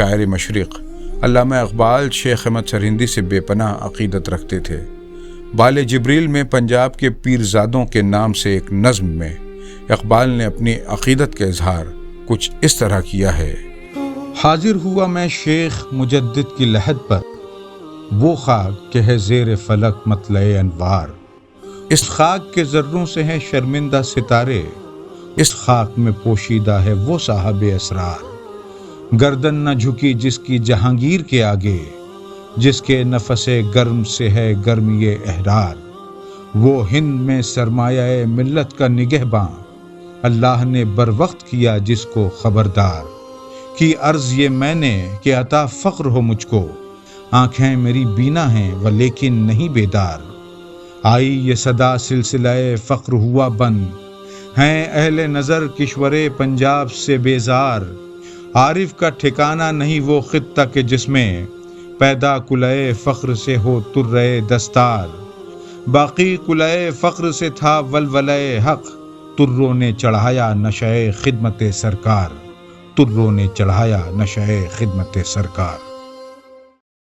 شاعر مشرق علامہ اقبال شیخ احمد سرہندی سے بے پناہ عقیدت رکھتے تھے۔ بال جبریل میں پنجاب کے پیرزادوں کے نام سے ایک نظم میں اقبال نے اپنی عقیدت کا اظہار کچھ اس طرح کیا ہے: حاضر ہوا میں شیخ مجدد کی لحد پر، وہ خاک کہ ہے زیر فلک مطلع انوار، اس خاک کے ذروں سے ہیں شرمندہ ستارے، اس خاک میں پوشیدہ ہے وہ صاحب اسرار، گردن نہ جھکی جس کی جہانگیر کے آگے، جس کے نفس گرم سے ہے گرمی احرار، وہ ہند میں سرمایہ ملت کا نگہباں، اللہ نے بر وقت کیا جس کو خبردار، کی عرض یہ میں نے کہ عطا فقر ہو مجھ کو، آنکھیں میری بینا ہیں و لیکن نہیں بیدار، آئی یہ صدا سلسلہ فقر ہوا بند، ہیں اہل نظر کشور پنجاب سے بیزار، عارف کا ٹھکانہ نہیں وہ خطہ کہ جس میں پیدا کلئے فخر سے ہو ترے دستار، باقی کلئے فخر سے تھا ولولہ حق، تروں نے چڑھایا نشہ خدمت سرکار، تروں نے چڑھایا نشہ خدمت سرکار۔